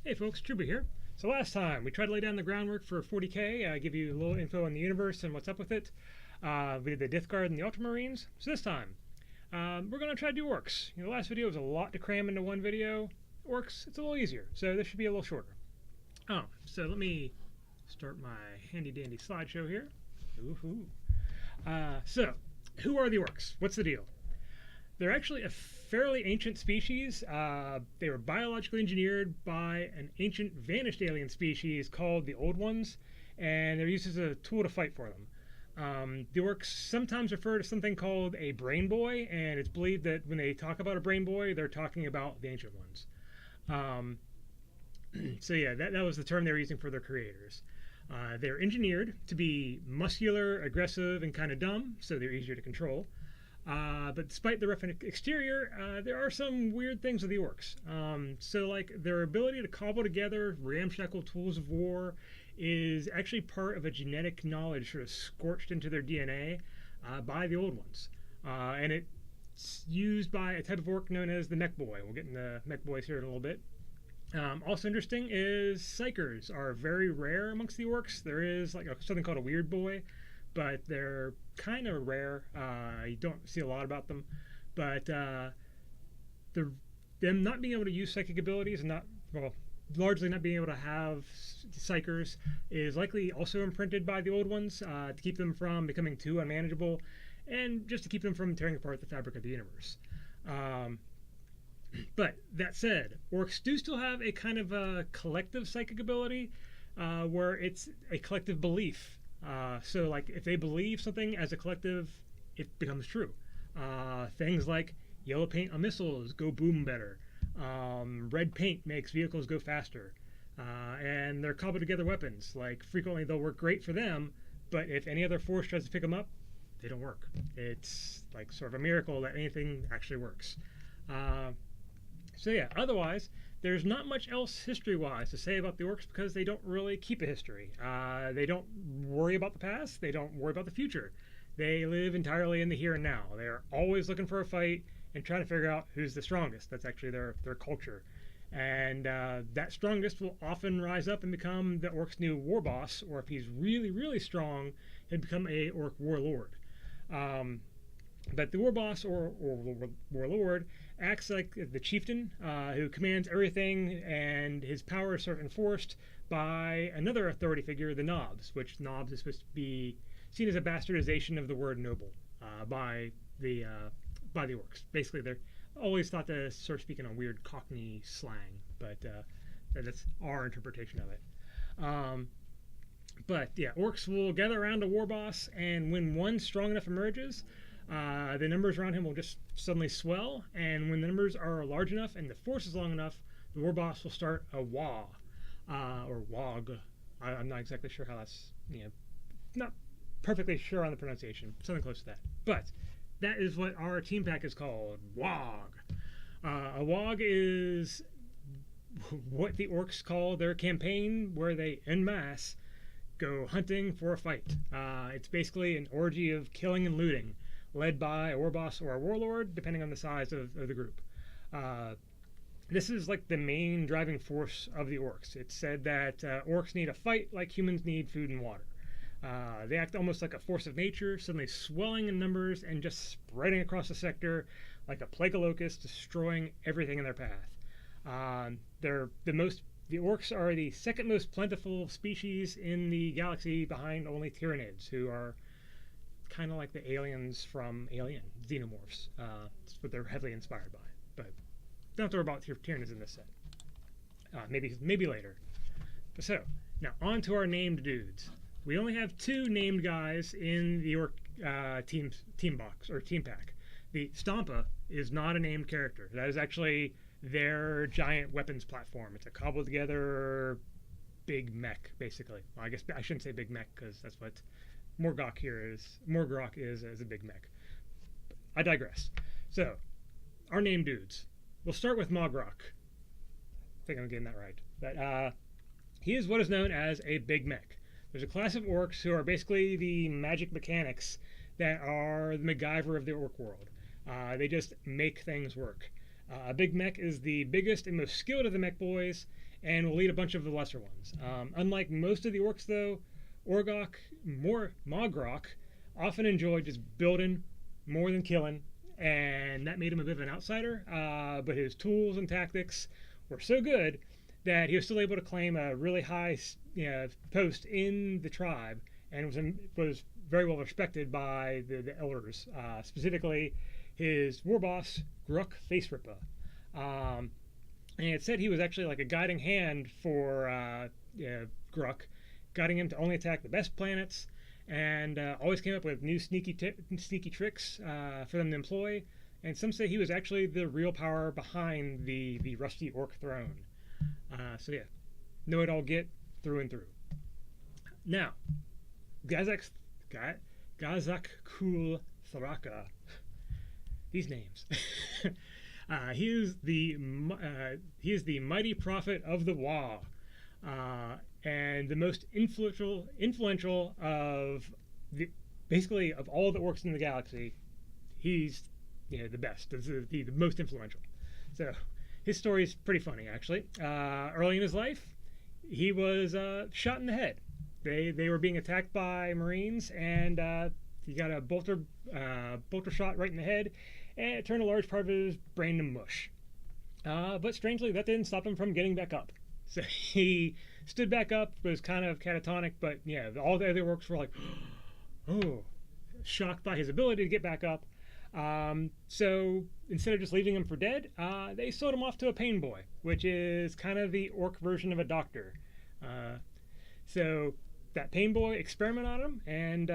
Hey folks, Trubie here. So last time we tried to lay down the groundwork for 40K, give you a little info on the universe and what's up with it. We did the Death Guard and the Ultramarines. So this time, we're going to try to do Orks. The last video was a lot to cram into one video. Orks, it's a little easier, so this should be a little shorter. So let me start my handy dandy slideshow here. Ooh-hoo. So, who are the Orks? What's the deal? They're actually a fairly ancient species. They were biologically engineered by an ancient vanished alien species called the Old Ones, and they're used as a tool to fight for them. The Orks sometimes refer to something called a brain boy, and it's believed that when they talk about a brain boy, they're talking about the ancient ones. So yeah, that was the term they were using for their creators. They're engineered to be muscular, aggressive, and kind of dumb, so they're easier to control. But despite the rough exterior, there are some weird things with the Orks. So like their ability to cobble together ramshackle tools of war is actually part of a genetic knowledge sort of scorched into their DNA by the Old Ones. And it's used by a type of Ork known as the Mech Boy. We'll get into Mech Boys here in a little bit. Also interesting is Psychers are very rare amongst the Orks. There is like something called a Weird Boy, but they're kind of rare. You don't see a lot about them, but them not being able to use psychic abilities and largely not being able to have psychers is likely also imprinted by the Old Ones to keep them from becoming too unmanageable and just to keep them from tearing apart the fabric of the universe. But that said, Orks do still have a kind of a collective psychic ability where it's a collective belief. So like if they believe something as a collective, it becomes true. Things like yellow paint on missiles go boom better. Red paint makes vehicles go faster. And they're cobbled together weapons. Like frequently they'll work great for them, but if any other force tries to pick them up, they don't work. It's like sort of a miracle that anything actually works. So yeah, otherwise, there's not much else history-wise to say about the Orks because they don't really keep a history. They don't worry about the past. They don't worry about the future. They live entirely in the here and now. They're always looking for a fight and trying to figure out who's the strongest. That's actually their culture. And that strongest will often rise up and become the Ork's new war boss, or if he's really, really strong, he'll become a Ork warlord. But the war boss or warlord acts like the chieftain who commands everything, and his power is sort of enforced by another authority figure, the Nobs, which Nobs is supposed to be seen as a bastardization of the word noble by the Orks. Basically, they're always thought to sort of speak in a weird Cockney slang, but that's our interpretation of it. But yeah, Orks will gather around a war boss, and when one strong enough emerges, the numbers around him will just suddenly swell, and when the numbers are large enough and the force is long enough, the war boss will start a wah, or wog. I'm not exactly sure how that's, not perfectly sure on the pronunciation, something close to that. But that is what our team pack is called, wog. A wog is what the Orks call their campaign, where they en masse go hunting for a fight. It's basically an orgy of killing and looting, led by a war boss or a warlord, depending on the size of the group. This is like the main driving force of the Orks. It's said that Orks need a fight like humans need food and water. They act almost like a force of nature, suddenly swelling in numbers and just spreading across the sector like a plague of locusts, destroying everything in their path. The Orks are the second most plentiful species in the galaxy, behind only Tyranids, who are kind of like the aliens from Alien, xenomorphs. That's what they're heavily inspired by. But don't have to worry about Tyranids in this set. Maybe later. So, now on to our named dudes. We only have 2 named guys in the Ork team box, or team pack. The Stampa is not a named character. That is actually their giant weapons platform. It's a cobbled together big mech, basically. Well, I guess I shouldn't say big mech because that's what Morgok is as a big mech. I digress. So, our name dudes. We'll start with Mogrok. I think I'm getting that right. But he is what is known as a big mech. There's a class of Orks who are basically the magic mechanics that are the MacGyver of the Ork world. They just make things work. Big Mech is the biggest and most skilled of the mech boys, and will lead a bunch of the lesser ones. Unlike most of the orcs, though, Mogrok often enjoyed just building more than killing, and that made him a bit of an outsider. But his tools and tactics were so good that he was still able to claim a really high post in the tribe, and was very well respected by the elders, specifically his war boss, Gruk Facerippa. And it said he was actually like a guiding hand for Gruk, guiding him to only attack the best planets, and always came up with new sneaky tricks for them to employ. And some say he was actually the real power behind the rusty orc throne. So yeah, know it all, get through and through. Now, Gazak Kul Thraka. These names. He is the mighty prophet of the Wa, and the most influential of basically of all the orcs in the galaxy. He's the best, the most influential. So his story is pretty funny, actually. Early in his life, he was shot in the head. They were being attacked by Marines, and he got a bolter shot right in the head, and it turned a large part of his brain to mush. But strangely, that didn't stop him from getting back up. So he stood back up, was kind of catatonic, but yeah, all the other orcs were like, oh, shocked by his ability to get back up. So instead of just leaving him for dead, they sold him off to a pain boy, which is kind of the orc version of a doctor. So that pain boy experimented on him, and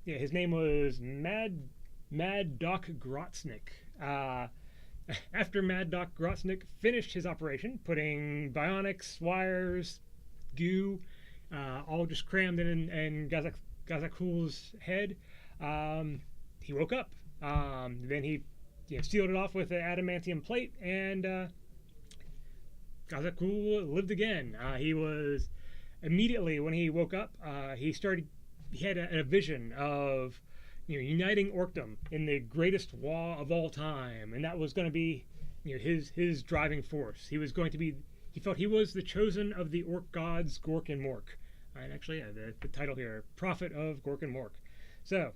his name was Mad Doc Grotznik. After Mad Doc Grotznik finished his operation, putting bionics, wires, goo, all just crammed in Gazakul's head, he woke up. Then he sealed it off with an adamantium plate, and Gazakul lived again. He was immediately when he woke up, he had a vision of uniting orcdom in the greatest Wa of all time, and that was going to be his driving force. He felt he was the chosen of the orc gods, Gork and Mork. And actually, the title here, Prophet of Gork and Mork. So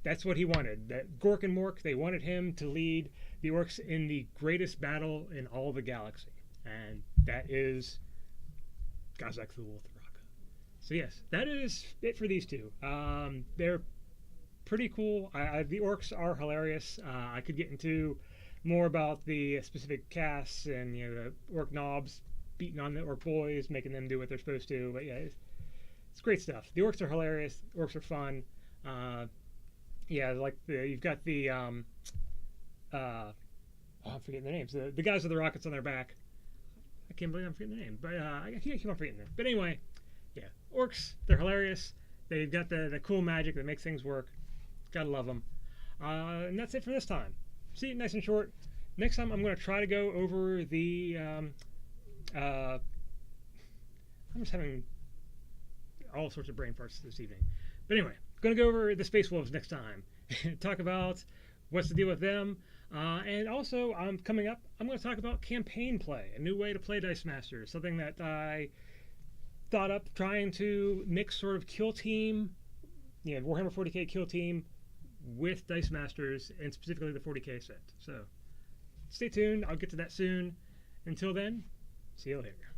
that's what he wanted. That Gork and Mork, they wanted him to lead the orcs in the greatest battle in all the galaxy, and that is Gazak Thulthraka. So yes, that is it for these two. They're pretty cool. The orcs are hilarious. I could get into more about the specific casts and the orc knobs beating on the orc boys, making them do what they're supposed to. But yeah, it's great stuff. The orcs are hilarious. Orcs are fun. You've got the I'm forgetting their names. The guys with the rockets on their back. I can't believe I'm forgetting their name, but I can't keep on forgetting them. But anyway, yeah, orcs, they're hilarious. They've got the cool magic that makes things work. Gotta love them. And that's it for this time. See, nice and short. Next time I'm going to try to go over the I'm just having all sorts of brain farts this evening. But anyway, going to go over the Space Wolves next time. Talk about what's the deal with them. And also, coming up, I'm going to talk about campaign play, a new way to play Dice Masters, something that I thought up, trying to mix sort of kill team, Warhammer 40K kill team with Dice Masters, and specifically the 40K set. So stay tuned. I'll get to that soon. Until then, see you later.